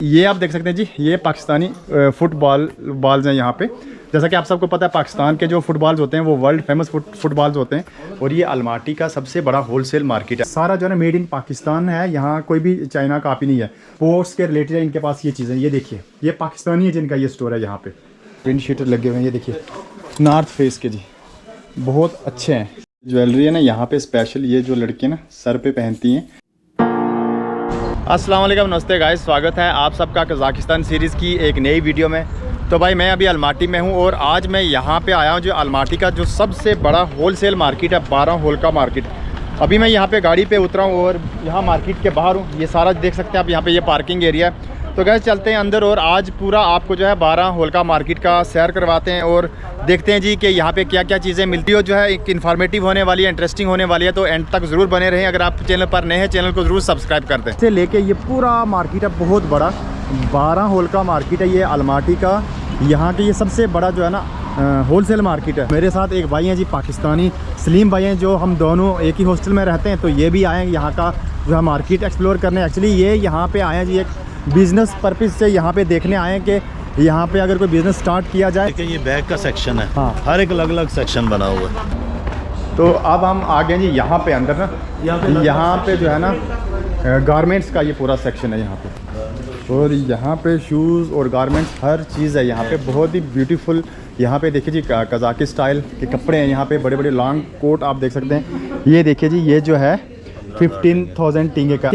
ये आप देख सकते हैं जी, ये पाकिस्तानी फुटबॉल बॉल्स हैं यहाँ पे। जैसा कि आप सबको पता है, पाकिस्तान के जो फुटबॉल्स होते हैं वो वर्ल्ड फेमस फुटबॉल्स होते हैं। और ये अलमाटी का सबसे बड़ा होलसेल मार्केट है। सारा जो है ना मेड इन पाकिस्तान है। यहाँ कोई भी चाइना कापी नहीं है। स्पोर्ट्स के रिलेटेड है इनके पास ये चीज़ें। ये देखिए, ये पाकिस्तानी है जिनका ये स्टोर है। यहाँ पे प्रिंट शीटर लगे हुए हैं। ये देखिए नॉर्थ फेस के जी, बहुत अच्छे हैं। ज्वेलरी है ना यहाँ पे स्पेशल, ये जो लड़कियाँ ना सर पे पहनती हैं। अस्सलाम वालेकुम, नमस्ते गाइस, स्वागत है आप सबका कज़ाकिस्तान सीरीज़ की एक नई वीडियो में। तो भाई मैं अभी अलमाटी में हूँ और आज मैं यहाँ पे आया हूँ जो अलमाटी का जो सबसे बड़ा होलसेल मार्केट है, 12 होल का मार्केट। अभी मैं यहाँ पे गाड़ी पे उतरा हूँ और यहाँ मार्केट के बाहर हूँ। ये सारा देख सकते हैं आप, यहाँ पे ये पार्किंग एरिया है। तो गैस चलते हैं अंदर और आज पूरा आपको जो है 12 होल का मार्केट का सैर करवाते हैं और देखते हैं जी कि यहाँ पे क्या क्या चीज़ें मिलती हो। जो है एक इन्फॉर्मेटिव होने वाली है, इंटरेस्टिंग होने वाली है। तो एंड तक ज़रूर बने रहें। अगर आप चैनल पर नए हैं, चैनल को ज़रूर सब्सक्राइब कर दें। से लेके ये पूरा मार्केट है, बहुत बड़ा 12 होल का मार्केट है ये अलमाटी का। यहाँ के ये सबसे बड़ा जो है ना होलसेल मार्केट है। मेरे साथ एक भाई हैं जी, पाकिस्तानी सलीम भाई हैं, जो हम दोनों एक ही हॉस्टल में रहते हैं। तो ये भी आए हैं यहाँ का जो है मार्केट एक्सप्लोर करने। एक्चुअली ये यहाँ पे आए हैं जी एक बिज़नेस पर्पज़ से यहाँ पे देखने आए हैं कि यहाँ पे अगर कोई बिज़नेस स्टार्ट किया जाए। ये बैग का सेक्शन है। हाँ, हर एक अलग अलग सेक्शन बना हुआ है। तो अब हम आ गए जी यहाँ पे अंदर ना। यहाँ पे जो है ना गारमेंट्स का ये पूरा सेक्शन है यहाँ पे। और यहाँ पे शूज़ और गारमेंट्स हर चीज़ है यहाँ पे, बहुत ही ब्यूटीफुल। यहाँ पे देखिए जी कज़ाकी स्टाइल के कपड़े हैं यहाँ पे, बड़े बड़े लॉन्ग कोट आप देख सकते हैं। ये देखिए जी, ये जो है 15,000 टिंगे का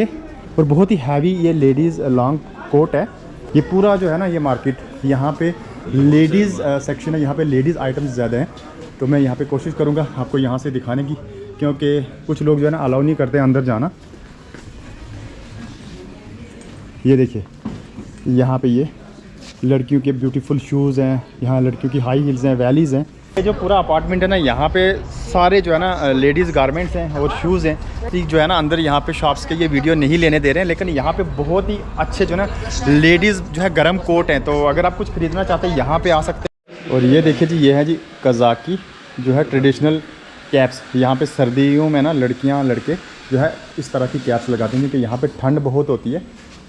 और बहुत ही हैवी ये लेडीज़ लॉन्ग कोट है। ये पूरा जो है ना ये मार्केट, यहाँ पे लेडीज़ सेक्शन है। यहाँ पे लेडीज़ आइटम्स ज़्यादा हैं। तो मैं यहाँ पे कोशिश करूँगा आपको यहाँ से दिखाने की, क्योंकि कुछ लोग जो है ना अलाउ नहीं करते अंदर जाना। ये देखिए यहाँ पे ये लड़कियों के ब्यूटीफुल शूज़ हैं, यहाँ लड़कियों की हाई हील्स हैं, वैलीज़ हैं। ये जो पूरा अपार्टमेंट है ना, यहाँ पे सारे जो है ना लेडीज़ गारमेंट्स हैं और शूज़ हैं। जो है ना अंदर यहाँ पे शॉप्स के ये वीडियो नहीं लेने दे रहे हैं, लेकिन यहाँ पे बहुत ही अच्छे जो है ना लेडीज़ जो है गर्म कोट हैं। तो अगर आप कुछ ख़रीदना चाहते हैं यहाँ पे आ सकते हैं। और ये देखिए जी, ये है जी कज़ाकी जो है ट्रेडिशनल कैप्स। यहाँ पे सर्दियों में ना लड़कियाँ लड़के जो है इस तरह की कैप्स लगाते हैं, क्योंकि यहाँ पे ठंड बहुत होती है।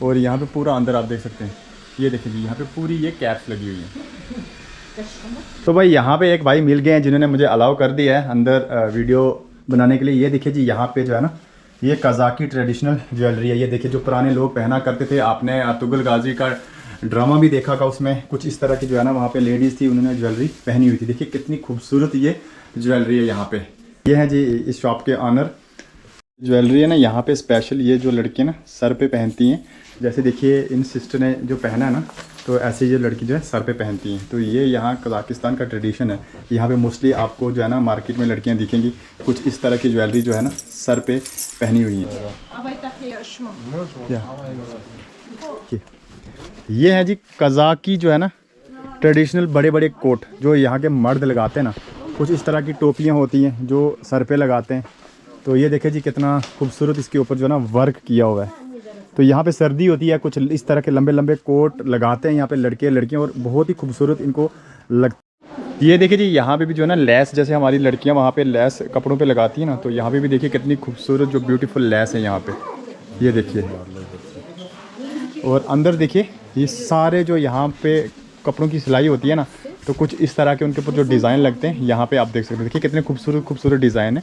और यहाँ पे पूरा अंदर आप देख सकते हैं, ये देखिए जी, यहाँ पे पूरी ये कैप्स लगी हुई हैं। तो भाई यहाँ पे एक भाई मिल गए हैं जिन्होंने मुझे अलाउ कर दिया है अंदर वीडियो बनाने के लिए। ये देखिए जी, यहाँ पे जो है ना ये कज़ाकी ट्रेडिशनल ज्वेलरी है। ये देखिए जो पुराने लोग पहना करते थे, आपने अर्तुगरुल गाजी का ड्रामा भी देखा था, उसमें कुछ इस तरह की जो है ना वहाँ पे लेडीज़ थी, उन्होंने ज्वेलरी पहनी हुई थी। देखिए कितनी खूबसूरत ये ज्वेलरी है यहाँ पे। ये है जी इस शॉप के ऑनर। ज्वेलरी है ना यहाँ पे स्पेशल, ये जो लड़कियाँ ना सर पे पहनती हैं। जैसे देखिए इन सिस्टर ने जो पहना है ना, तो ऐसे ये लड़की जो है सर पे पहनती हैं। तो ये यहाँ कज़ाकिस्तान का ट्रेडिशन है। यहाँ पे मोस्टली आपको जो है ना मार्केट में लड़कियाँ दिखेंगी कुछ इस तरह की ज्वेलरी जो है ना सर पे पहनी हुई है। ये है जी कज़ाकी जो है ना ट्रेडिशनल बड़े बड़े कोट, जो यहाँ के मर्द लगाते हैं ना। कुछ इस तरह की टोपियाँ होती हैं जो सर पे लगाते हैं। तो ये देखिए जी कितना खूबसूरत इसके ऊपर जो है ना वर्क किया हुआ है। तो यहाँ पे सर्दी होती है, कुछ इस तरह के लंबे लंबे कोट लगाते हैं यहाँ पे लड़के लड़कियाँ, और बहुत ही खूबसूरत इनको लग। ये देखिए जी यहाँ पे भी जो है ना लेस, जैसे हमारी लड़कियाँ वहाँ पे लेस कपड़ों पे लगाती हैं ना, तो यहाँ पे भी देखिए कितनी खूबसूरत जो ब्यूटीफुल लेस है यहाँ पे। ये देखिए, और अंदर देखिए ये सारे जो यहाँ पे कपड़ों की सिलाई होती है ना, तो कुछ इस तरह के उनके ऊपर जो डिज़ाइन लगते हैं यहाँ पे आप देख सकते हैं। देखिए कितने खूबसूरत डिज़ाइन है।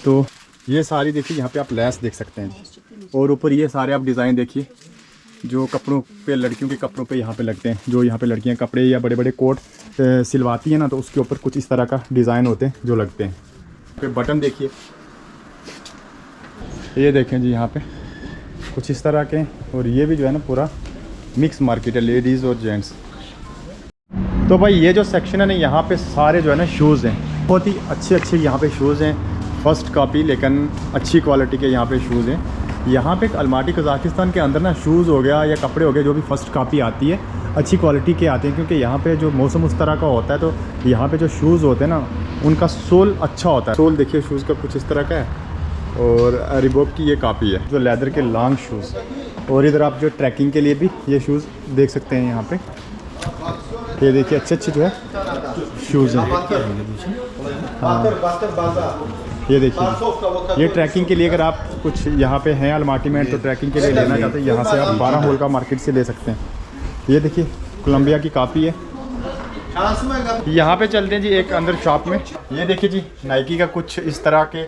तो ये सारी देखिए यहाँ पे आप लेस देख सकते हैं, और ऊपर ये सारे आप डिज़ाइन देखिए जो कपड़ों पे, लड़कियों के कपड़ों पे यहाँ पे लगते हैं। जो यहाँ पे लड़कियाँ कपड़े या बड़े बड़े कोट सिलवाती हैं ना, तो उसके ऊपर कुछ इस तरह का डिज़ाइन होते हैं जो लगते हैं। फिर बटन देखिए, ये देखें जी यहाँ पे कुछ इस तरह के। और ये भी जो है ना पूरा मिक्स मार्केट है, लेडीज़ और जेंट्स। तो भाई ये जो सेक्शन है ना, यहाँ पे सारे जो है ना शूज़ हैं, बहुत ही अच्छे यहाँ पे शूज़ हैं, फर्स्ट कॉपी लेकिन अच्छी क्वालिटी के यहाँ पे शूज़ हैं। यहाँ पे अलमाटी कज़ाकिस्तान के अंदर ना शूज़ हो गया या कपड़े हो गए, जो भी फर्स्ट कॉपी आती है अच्छी क्वालिटी के आते हैं, क्योंकि यहाँ पे जो मौसम उस तरह का होता है। तो यहाँ पे जो शूज़ होते हैं ना, उनका सोल अच्छा होता है। सोल देखिए शूज़ का कुछ इस तरह का है। और रिबॉक की ये कॉपी है, जो लेदर के लॉन्ग शूज़। और इधर आप जो ट्रैकिंग के लिए भी ये शूज़ देख सकते हैं यहाँ पे। ये देखिए अच्छे जो है शूज़ हैं। हाँ, ये देखिए, ये ट्रैकिंग के लिए अगर आप कुछ यहाँ पे हैं अलमाटी में तो ट्रैकिंग के लिए लेना चाहते हैं, यहाँ से आप 12 होल का मार्केट से ले सकते हैं। ये देखिए कोलंबिया की कापी है। यहाँ पे चलते हैं जी एक अंदर शॉप में। ये देखिए जी नाइकी का कुछ इस तरह के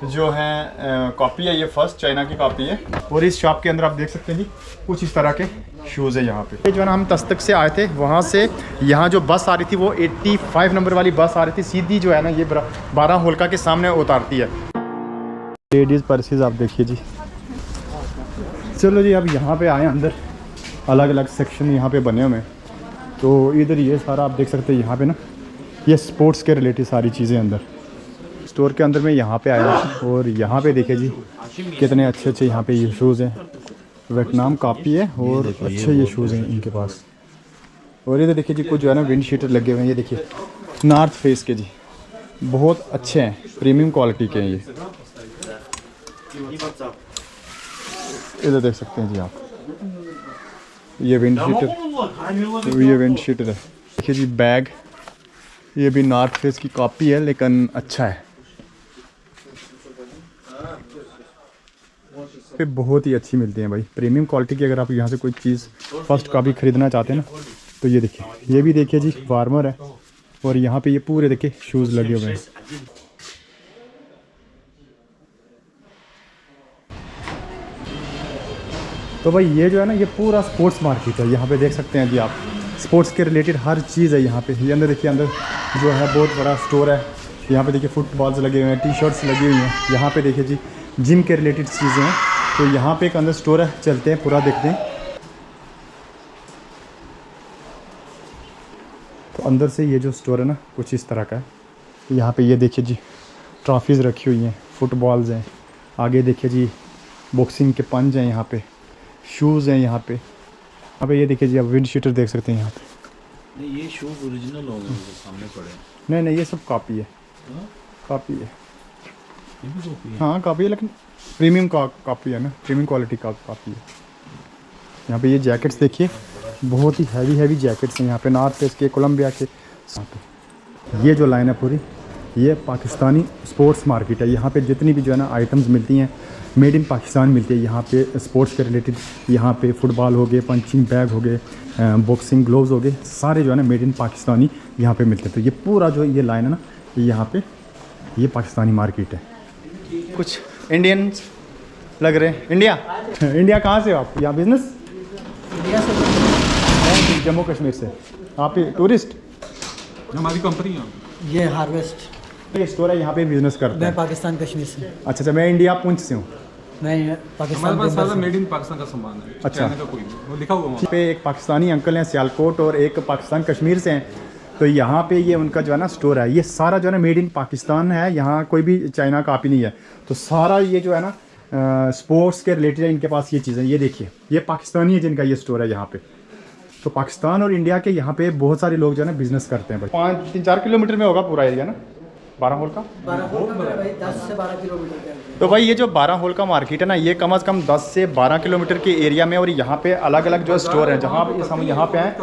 जो है कॉपी है, ये फर्स्ट चाइना की कॉपी है। और इस शॉप के अंदर आप देख सकते हैं जी कुछ इस तरह के शूज़ है। यहाँ पे जो है ना हम तस्तक से आए थे, वहाँ से यहाँ जो बस आ रही थी वो 85 नंबर वाली बस आ रही थी, सीधी जो है ना ये 12 होलका के सामने उतारती है। लेडीज़ पर्सेज आप देखिए जी। चलो जी अब यहाँ पे आए अंदर, अलग अलग सेक्शन यहाँ पे बने हुए हैं। तो इधर ये सारा आप देख सकते हैं, यहाँ पे ना ये स्पोर्ट्स के रिलेटेड सारी चीज़ें अंदर स्टोर के अंदर में यहाँ पे आया। और यहाँ पे देखिए जी कितने अच्छे अच्छे यहाँ पे ये शूज़ हैं। वियतनाम कापी है और अच्छे ये शूज़ हैं इनके पास। और इधर देखिए जी कुछ जो है ना विंड शीटर लगे हुए हैं। ये देखिए नॉर्थ फेस के जी, बहुत अच्छे हैं, प्रीमियम क्वालिटी के हैं ये। इधर देख सकते हैं जी आप, ये विंड शीटर है। देखिए जी बैग, ये भी नॉर्थ फेस की कॉपी है लेकिन अच्छा है, पे बहुत ही अच्छी मिलती हैं भाई, प्रीमियम क्वालिटी की। अगर आप यहाँ से कोई चीज़ फर्स्ट कॉपी ख़रीदना चाहते हैं ना तो ये देखिए, ये भी देखिए जी वार्मर है। और यहाँ पे ये पूरे देखिए शूज़ लगे हुए हैं। तो भाई ये जो है ना ये पूरा स्पोर्ट्स मार्केट है। यहाँ पे देख सकते हैं जी आप, स्पोर्ट्स के रिलेटेड हर चीज़ है यहाँ पे। ये अंदर देखिए, अंदर जो है बहुत बड़ा स्टोर है। यहाँ पे देखिए फुटबॉल्स लगे हुए हैं, टी शर्ट्स लगी हुई हैं। यहाँ पे देखिए जी जिम के रिलेटेड चीज़ें हैं। तो यहाँ पे एक अंदर स्टोर है, चलते हैं पूरा देखते हैं। तो अंदर से ये जो स्टोर है ना कुछ इस तरह का है। यहाँ पे ये देखिए जी ट्रॉफीज़ रखी हुई हैं, फुटबॉल्स हैं। आगे देखिए जी बॉक्सिंग के पंच हैं, यहाँ पे शूज़ हैं। यहाँ पे ये देखिए जी आप विंड शीटर देख सकते हैं यहाँ पे। नहीं ये शूज़ ओरिजिनल होंगे जो सामने पड़े। नहीं नहीं ये सब कॉपी है। कॉपी है, ये भी कॉपी है। हाँ कॉपी है लेकिन प्रीमियम कॉपी है ना, प्रीमियम क्वालिटी का कॉपी है। यहाँ पे ये जैकेट्स देखिए, बहुत ही हैवी जैकेट्स हैं यहाँ पे, नॉर्थ फेस के, कोलंबिया के। ये जो लाइन है पूरी, ये पाकिस्तानी स्पोर्ट्स मार्केट है। यहाँ पे जितनी भी जो है ना आइटम्स मिलती हैं मेड इन पाकिस्तान मिलती है। यहाँ पे स्पोर्ट्स के रिलेटेड, यहाँ पे फुटबॉल हो गए, पंचिंग बैग हो गए, बॉक्सिंग ग्लोव्स हो गए, सारे जो है ना मेड इन पाकिस्तानी यहाँ पे मिलते हैं। तो ये पूरा जो ये लाइन है ना, यहाँ पे ये पाकिस्तानी मार्केट है। कुछ इंडियंस लग रहे हैं। इंडिया कहाँ से हो आप? यहाँ बिजनेस? इंडिया से, जम्मू कश्मीर से। आप टूरिस्ट? हमारी कंपनी है ये हार्वेस्ट। ये स्टोर है, यहाँ पे बिजनेस करते मैं हैं। पाकिस्तान कश्मीर से। अच्छा, मैं इंडिया पुंछ से हूँ। मैं पाकिस्तान हमारे पास के सारा मेड इन पाकिस्तान का सामान है। अच्छा। चाइना का कोई नहीं, वो लिखा हुआ यहाँ पे एक पाकिस्तानी अंकल हैं सियालकोट और एक पाकिस्तान कश्मीर से हैं। तो यहाँ पे ये उनका जो है ना स्टोर है, ये सारा जो है ना मेड इन पाकिस्तान है। यहाँ कोई भी चाइना कॉपी नहीं है। तो सारा ये जो है ना स्पोर्ट्स के रिलेटेड है इनके पास ये चीज़ें। ये देखिए ये पाकिस्तानी है जिनका ये स्टोर है यहाँ पे। तो पाकिस्तान और इंडिया के यहाँ पे बहुत सारे लोग जो है ना बिजनेस करते हैं भाई। 3-4 किलोमीटर में होगा पूरा एरिया ना 12 होल का। 12 भाई 10 से 12 किलोमीटर के अंदर। तो भाई ये जो 12 होल का मार्केट है ना, ये कम से कम 10 से 12 किलोमीटर के एरिया में। और यहाँ पे अलग अलग जो स्टोर हैं, जहाँ पे हम यहाँ पे हैं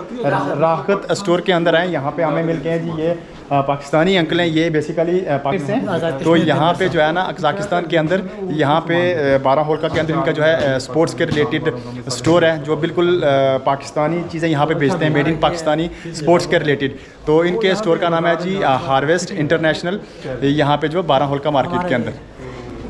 राहत स्टोर के अंदर हैं। यहाँ पे हमें मिल गए हैं जी ये पाकिस्तानी अंकल हैं, ये बेसिकली पाकिस्तान से। तो यहाँ पे जो है ना कजाकिस्तान के अंदर, यहाँ पे 12 होल का के अंदर इनका जो है स्पोर्ट्स के रिलेटेड स्टोर है, जो बिल्कुल पाकिस्तानी चीज़ें यहाँ पे बेचते हैं, मेड इन पाकिस्तानी स्पोर्ट्स के रिलेटेड। तो इनके स्टोर का नाम है जी हार्वेस्ट इंटरनेशनल, यहाँ पे जो 12 होल का मार्केट के अंदर।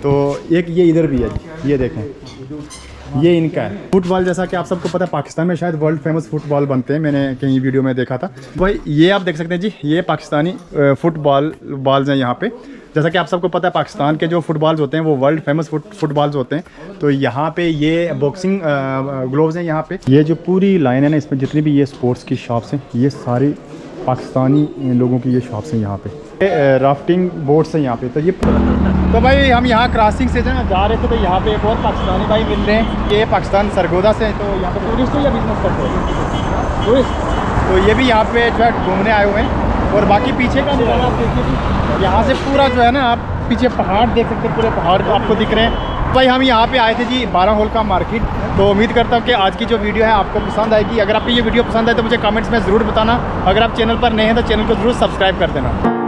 तो एक ये इधर भी है जी, ये देखें, ये इनका है। फुटबॉल, जैसा कि आप सबको पता है पाकिस्तान में शायद वर्ल्ड फेमस फुटबॉल बनते हैं, मैंने कहीं वीडियो में देखा था भाई। ये आप देख सकते हैं जी, ये पाकिस्तानी फुटबॉल बॉल्स हैं यहाँ पे। जैसा कि आप सबको पता है पाकिस्तान के जो फुटबॉल्स होते हैं वो वर्ल्ड फेमस फुटबॉल्स होते हैं। तो यहाँ पे ये बॉक्सिंग ग्लोव्स हैं यहाँ पे। ये जो पूरी लाइन है ना, इसमें जितनी भी ये स्पोर्ट्स की शॉप्स हैं, ये सारी पाकिस्तानी लोगों की ये शॉप्स हैं यहाँ पे। राफ्टिंग बोट्स हैं यहाँ पे। तो भाई हम यहाँ क्रॉसिंग से जा रहे थे, तो यहाँ पे एक और पाकिस्तानी भाई मिल रहे हैं। ये पाकिस्तान सरगोदा से। तो यहाँ पे टूरिस्ट हो या बिजनेस करते हो? टूरिस्ट। तो ये भी यहाँ पे जो है घूमने आए हुए हैं। और बाकी पीछे का नज़ारा आप देखिए, यहाँ से पूरा जो है ना आप पीछे पहाड़ देख सकते हैं, पूरे पहाड़ आपको दिख रहे हैं। भाई हम यहाँ पे आए थे जी 12 होल का मार्केट। तो उम्मीद करता हूँ कि आज की जो वीडियो है आपको पसंद आएगी। अगर आपको ये वीडियो पसंद आए तो मुझे कमेंट्स में ज़रूर बताना। अगर आप चैनल पर नए हैं तो चैनल को ज़रूर सब्सक्राइब कर देना।